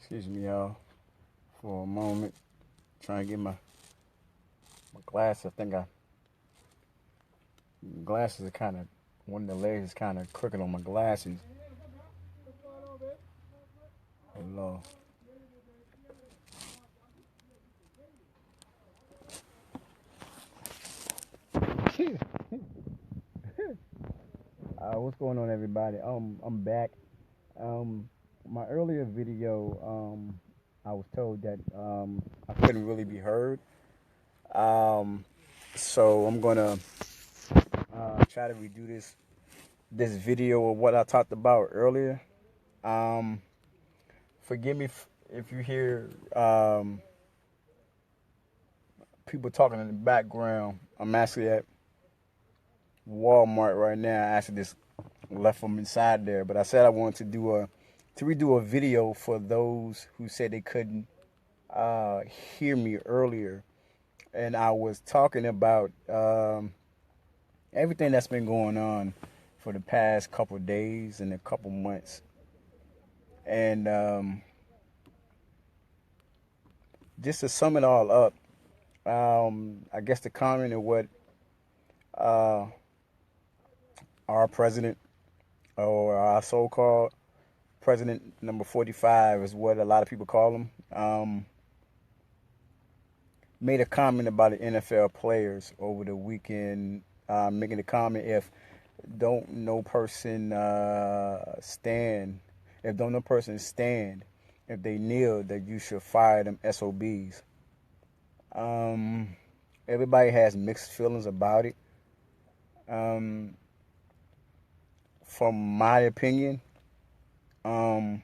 Excuse me, y'all, for a moment. Trying to get my glasses. I think I glasses are kind of one of the legs is kind of crooked on my glasses. Oh Lord. What's going on, everybody? I'm back. Um, my earlier video, I was told that I couldn't really be heard. Um, so I'm gonna try to redo this video of what I talked about earlier. Um, Forgive me if you hear people talking in the background. I'm actually at Walmart right now. I actually just left them inside there, but I said I wanted to redo a video for those who said they couldn't hear me earlier, and I was talking about everything that's been going on for the past couple days and a couple months, and just to sum it all up, I guess the comment of what uh, our president or our so-called president number 45 is what a lot of people call him, made a comment about the NFL players over the weekend, making a comment don't no person stand, if don't no person stand, if they kneel, that you should fire them SOBs. Um, Everybody has mixed feelings about it. Um, from my opinion, um,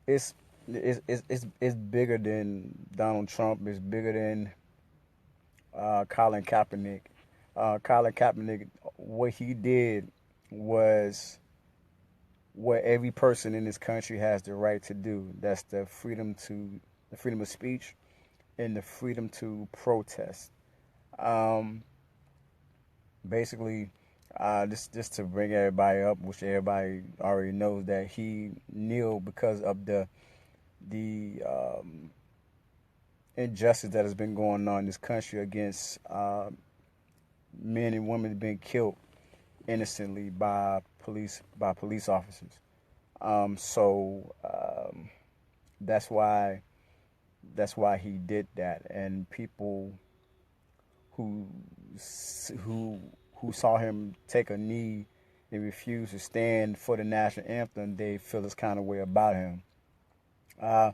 it's it's bigger than Donald Trump. It's bigger than Colin Kaepernick. Colin Kaepernick, what he did was what every person in this country has the right to do. That's the freedom of speech and the freedom to protest. Um, Basically, just to bring everybody up, which everybody already knows, that he kneeled because of the injustice that has been going on in this country against men and women being killed innocently by police officers. So that's why he did that, and people who who who saw him take a knee and refuse to stand for the national anthem, they feel this kind of way about him. Uh,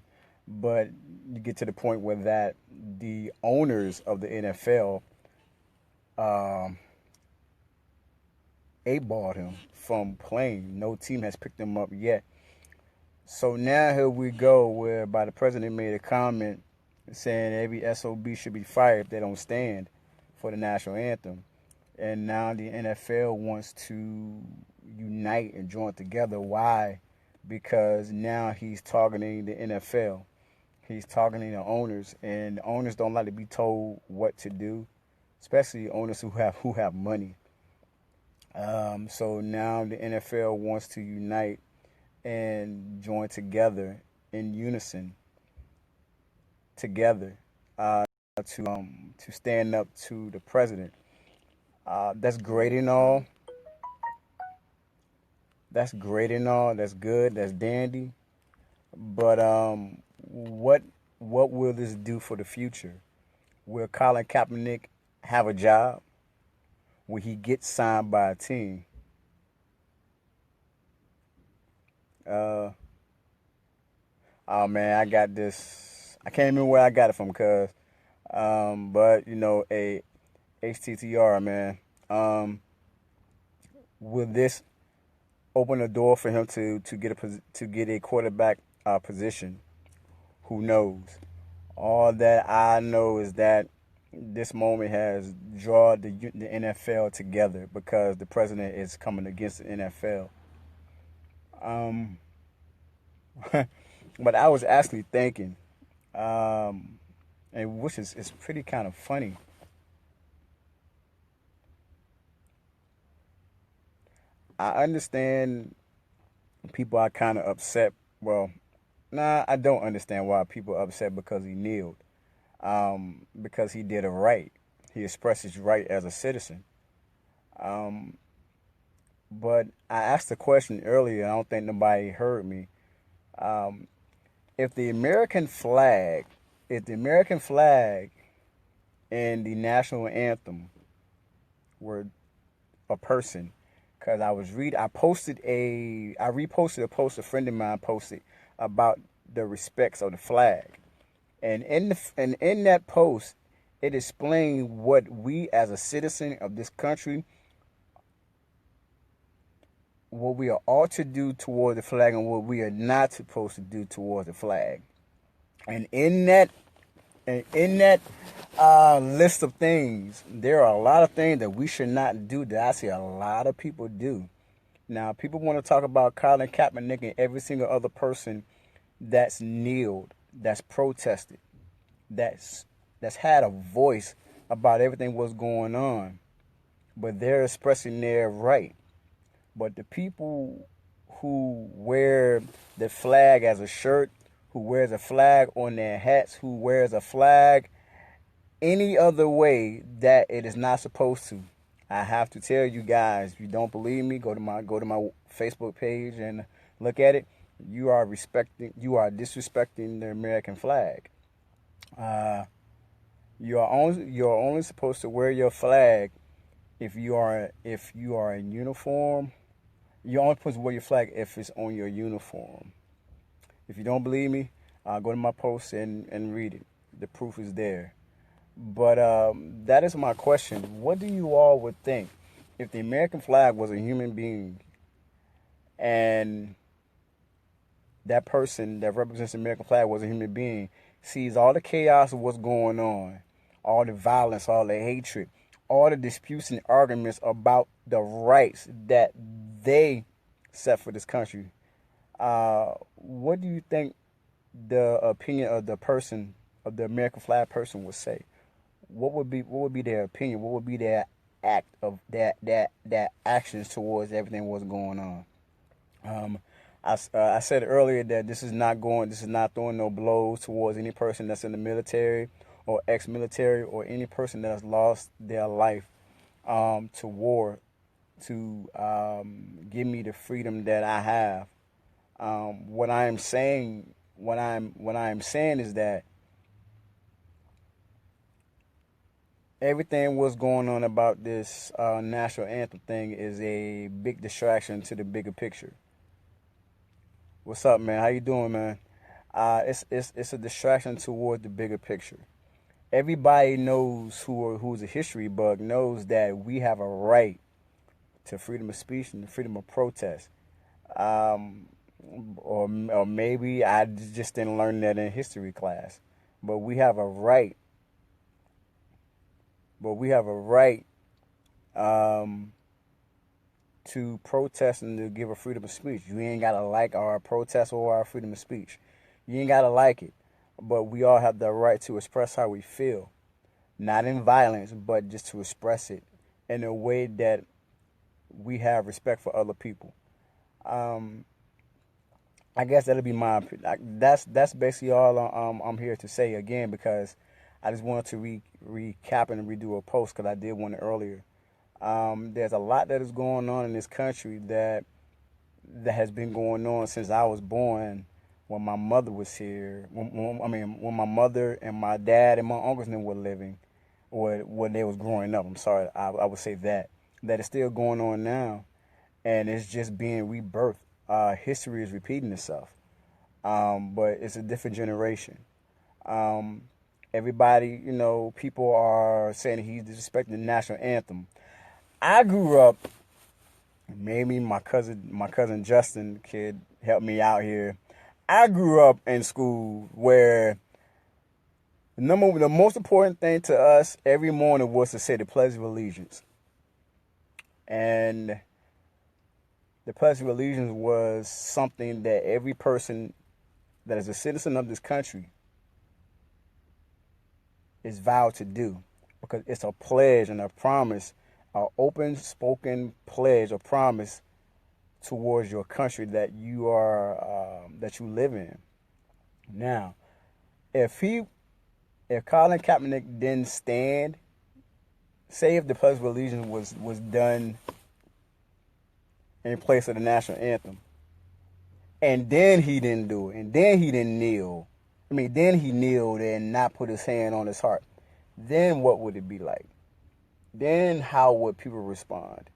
but you get to the point where that the owners of the NFL um, A-balled him from playing. No team has picked him up yet. So now here we go, whereby the president made a comment saying every SOB should be fired if they don't stand for the national anthem. And now the NFL wants to unite and join together. Why? Because now he's targeting the NFL. He's targeting the owners, and the owners don't like to be told what to do, especially owners who have money. So now the NFL wants to unite and join together in unison together to stand up to the president. That's great and all. That's great and all. That's good. That's dandy. But what will this do for the future? Will Colin Kaepernick have a job? Will he get signed by a team? Uh, oh man, I got this. I can't remember where I got it from, cuz. But you know, a HTTR, man. Will this open a door for him to get a quarterback position? Who knows? All that I know is that this moment has drawn the NFL together because the president is coming against the NFL. Um, but I was actually thinking, um, and which is pretty kind of funny. I understand People are kind of upset. Well, nah, I don't understand why people are upset because he kneeled. Because he did a right. He expressed his right as a citizen. Um, but I asked the question earlier. I don't think nobody heard me. Um, if the American flag, if the American flag and the national anthem were a person, because I reposted a post a friend of mine posted about the respects of the flag, and in that post, it explained what we as a citizen of this country, what we are ought to do toward the flag, and what we are not supposed to do toward the flag. And in that list of things, there are a lot of things that we should not do that I see a lot of people do. Now, people want to talk about Colin Kaepernick and every single other person that's kneeled, that's protested, that's that's had a voice about everything what's going on, but they're expressing their right. But the people who wear the flag as a shirt, who wears a flag on their hats, who wears a flag any other way that it is not supposed to, I have to tell you guys, if you don't believe me, go to my Facebook page and look at it. You are disrespecting the American flag. Uh, you're only supposed to wear your flag if you are in uniform. You're only supposed to wear your flag if it's on your uniform. If you don't believe me, go to my post and read it. The proof is there. But that is my question. What do you all would think if the American flag was a human being and that person that represents the American flag was a human being, sees all the chaos of what's going on, all the violence, all the hatred, all the disputes and arguments about the rights that they set for this country. What do you think the opinion of the person, of the American flag person, would say? What would be their opinion? What would be their act of that actions towards everything what's going on? Um, I said earlier that this is not throwing no blows towards any person that's in the military or ex-military or any person that has lost their life to war to give me the freedom that I have. What I am saying is that everything what's going on about this national anthem thing is a big distraction to the bigger picture. What's up, man? How you doing, man? It's a distraction toward the bigger picture. Everybody knows who's a history bug knows that we have a right to freedom of speech and the freedom of protest. Um, or maybe I just didn't learn that in history class. But we have a right. But we have a right um, to protest and to give a freedom of speech. You ain't gotta like our protest or our freedom of speech. You ain't gotta like it, but we all have the right to express how we feel, not in violence, but just to express it in a way that we have respect for other people. Um, I guess that'll be my. That's basically all I'm here to say again because I just wanted to recap and redo a post because I did one earlier. There's a lot that is going on in this country that has been going on since I was born. When my mother was here, when my mother and my dad and my uncles and them were living, or when they was growing up. I'm sorry, I would say that is still going on now, and it's just being rebirthed. History is repeating itself, but it's a different generation. Um, Everybody, people are saying he's disrespecting the national anthem. I grew up. Maybe my cousin Justin could help me out here. I grew up in school where the most important thing to us every morning was to say the Pledge of Allegiance, and the Pledge of Allegiance was something that every person that is a citizen of this country is vowed to do because it's a pledge and a promise, an open spoken pledge or promise towards your country that you are that you live in. Now, if Colin Kaepernick didn't stand, say if the Pledge of Allegiance was done in place of the national anthem, and then he didn't do it, and then he didn't kneel. I mean, then he kneeled and not put his hand on his heart. Then what would it be like? Then how would people respond?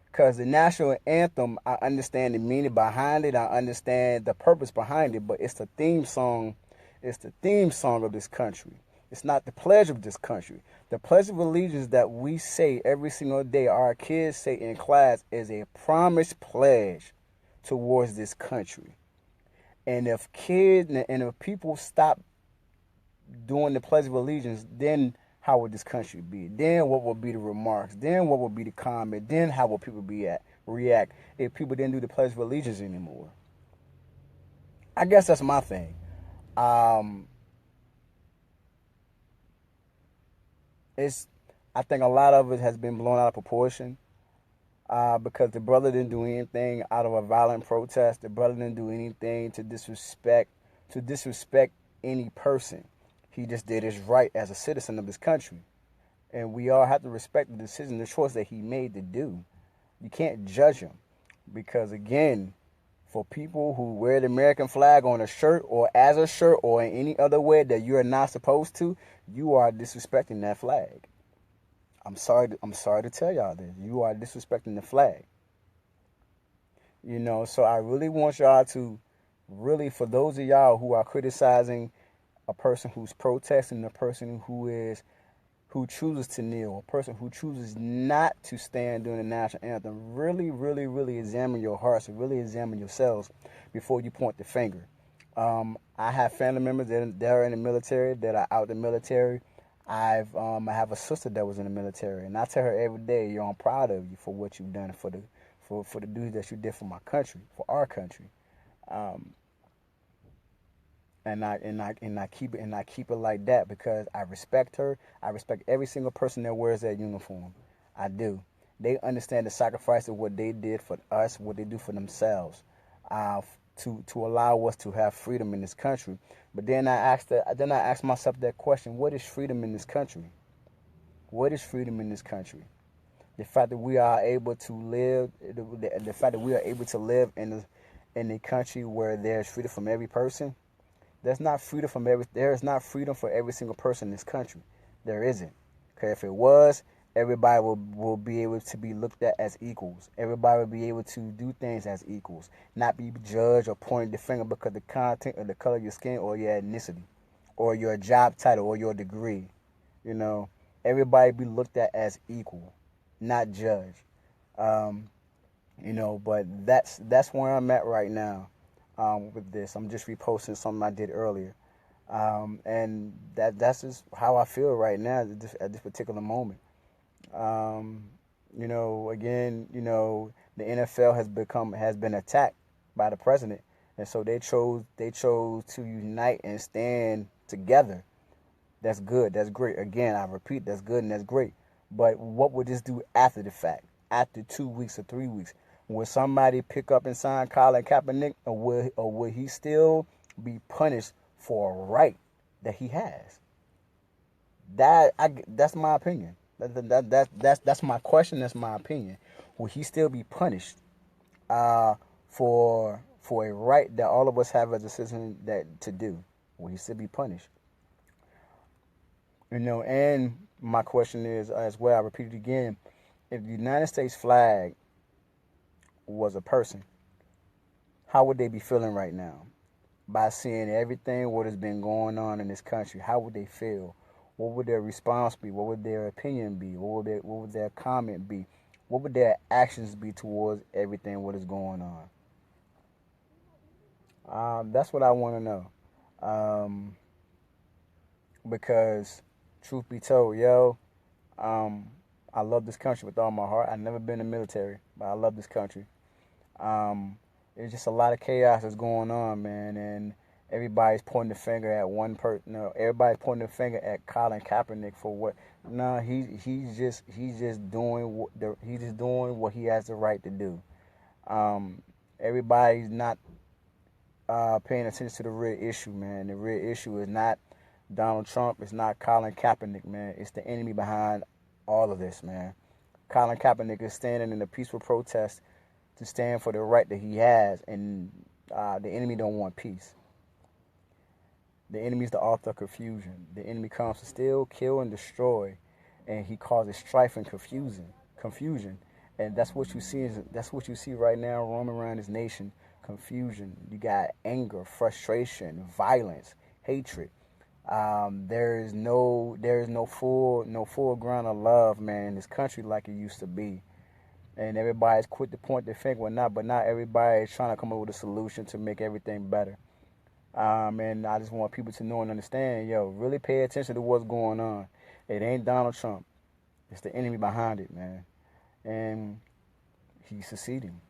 Because the national anthem, I understand the meaning behind it. I understand the purpose behind it, but it's the theme song. It's the theme song of this country. It's not the pledge of this country. The Pledge of Allegiance that we say every single day, our kids say in class, is a promised pledge towards this country. And if people stop doing the Pledge of Allegiance, then how would this country be? Then what would be the remarks? Then what would be the comment? Then how would people react if people didn't do the Pledge of Allegiance anymore? I guess that's my thing. I think a lot of it has been blown out of proportion because the brother didn't do anything out of a violent protest. The brother didn't do anything to disrespect any person. He just did his right as a citizen of this country. And we all have to respect the decision, the choice that he made to do. You can't judge him because, again, for people who wear the American flag on a shirt or as a shirt or in any other way that you are not supposed to, you are disrespecting that flag. I'm sorry to tell y'all this. You are disrespecting the flag. So I really want y'all to really, for those of y'all who are criticizing a person who's protesting, a person who chooses to kneel, a person who chooses not to stand during the national anthem, really, really, really examine your hearts and really examine yourselves before you point the finger. I have family members that are in the military, that are out the military. I have a sister that was in the military, and I tell her every day, I'm proud of you for what you've done for the duties that you did for my country, for our country. And I keep it like that because I respect her. I respect every single person that wears that uniform. I do. They understand the sacrifice of what they did for us, what they do for themselves, to allow us to have freedom in this country. But then I ask myself that question: what is freedom in this country? What is freedom in this country? The fact that we are able to live, the fact that we are able to live in a country where there's freedom from every person. There is not freedom for every single person in this country. There isn't. Okay, if it was, everybody will be able to be looked at as equals. Everybody will be able to do things as equals, not be judged or pointed the finger because of the content or the color of your skin or your ethnicity or your job title or your degree. Everybody be looked at as equal, not judged. But that's where I'm at right now. With this, I'm just reposting something I did earlier, and that's just how I feel right now at this particular moment. Again, the NFL has been attacked by the president, and so they chose to unite and stand together. That's good. That's great. Again, I repeat, that's good and that's great. But what would this do after the fact? After 2 weeks or 3 weeks? Will somebody pick up and sign Colin Kaepernick, or will he still be punished for a right that he has? That's my opinion. That's my question. That's my opinion. Will he still be punished for a right that all of us have as a citizen to do? Will he still be punished? And my question is as well. I repeat it again: if the United States flag was a person, how would they be feeling right now? By seeing everything what has been going on in this country, how would they feel? What would their response be? What would their opinion be? What would their comment be? What would their actions be towards everything what is going on? That's what I want to know. Because truth be told, I love this country with all my heart. I've never been in the military, but I love this country. There's just a lot of chaos that's going on, man, and everybody's pointing the finger at one person. No, everybody's pointing the finger at Colin Kaepernick for what? No, he's just doing what he has the right to do. everybody's not paying attention to the real issue, man. The real issue is not Donald Trump. It's not Colin Kaepernick, man. It's the enemy behind all of this, man. Colin Kaepernick is standing in a peaceful protest to stand for the right that he has, and the enemy don't want peace. The enemy is the author of confusion. The enemy comes to steal, kill, and destroy, and he causes strife and confusion, and that's what you see. That's what you see right now roaming around this nation. Confusion. You got anger, frustration, violence, hatred. There is no full ground of love, man, in this country like it used to be. And everybody's quick to point their finger, but not everybody is trying to come up with a solution to make everything better. And I just want people to know and understand, really pay attention to what's going on. It ain't Donald Trump. It's the enemy behind it, man. And he's succeeding.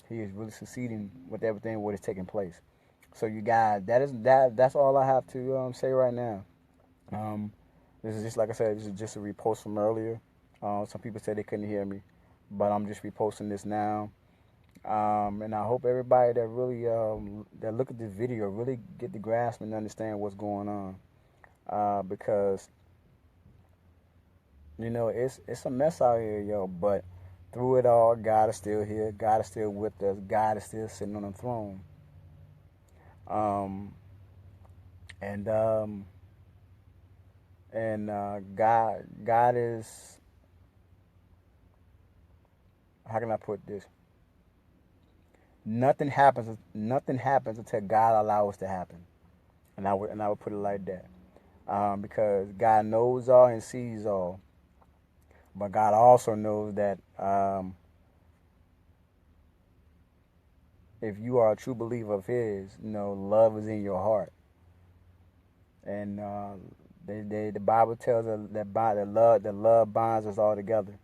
He is really succeeding with everything what is taking place. So you guys, that's all I have to say right now. This is just, like I said, this is just a repost from earlier. Some people said they couldn't hear me, but I'm just reposting this now. And I hope everybody that really that look at this video really get the grasp and understand what's going on, because it's a mess out here, but through it all, God is still here. God is still with us. God is still sitting on the throne. God is, how can I put this? Nothing happens until God allows it to happen, and I would put it like that, because God knows all and sees all, but God also knows that if you are a true believer of His, love is in your heart, and the Bible tells us that love binds us all together.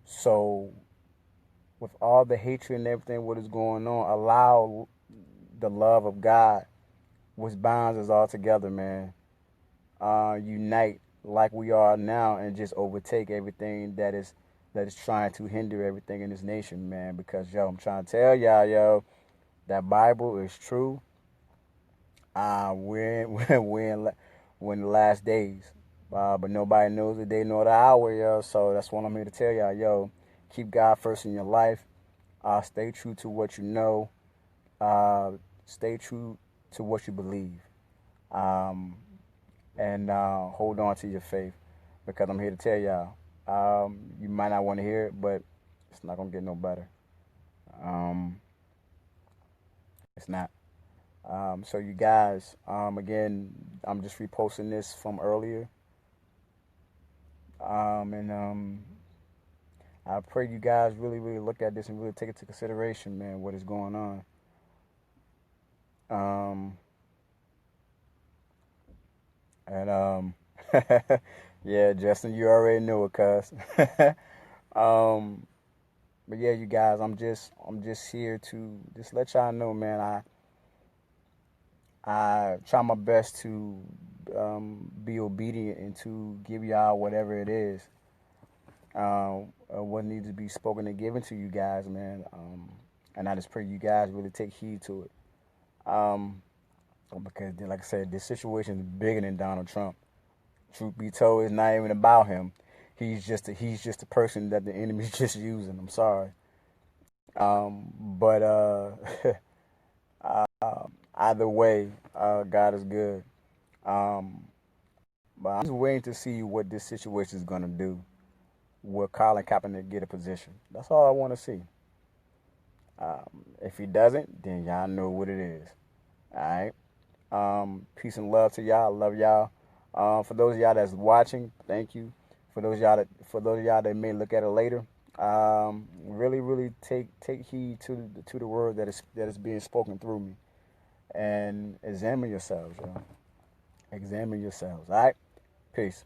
So with all the hatred and everything what is going on, allow the love of God, which binds us all together, man, unite like we are now and just overtake everything that is trying to hinder everything in this nation, man. Because I'm trying to tell y'all, that Bible is true. We're in the last days, but nobody knows the day nor the hour, So that's what I'm here to tell y'all, keep God first in your life. Stay true to what you know. Stay true to what you believe. And hold on to your faith, because I'm here to tell y'all, you might not want to hear it, but it's not going to get no better. It's not. So you guys, again, I'm just reposting this from earlier. And I pray you guys really, really look at this and really take it to consideration, man, what is going on. And yeah, Justin, you already know it, cuz. But yeah, you guys, I'm just here to just let y'all know, man. I try my best to be obedient and to give y'all whatever it is, what needs to be spoken and given to you guys, man. And I just pray you guys really take heed to it. Because, like I said, this situation is bigger than Donald Trump. Truth be told, it's not even about him. He's just a person that the enemy's just using. I'm sorry. But either way, God is good. But I'm just waiting to see what this situation is gonna do. Will Colin Kaepernick get a position? That's all I want to see. If he doesn't, then y'all know what it is. All right. Peace and love to y'all. I love y'all. For those of y'all that's watching, thank you. For those of y'all that may look at it later, really, really take heed to the word that is being spoken through me, and examine yourselves, Examine yourselves. All right. Peace.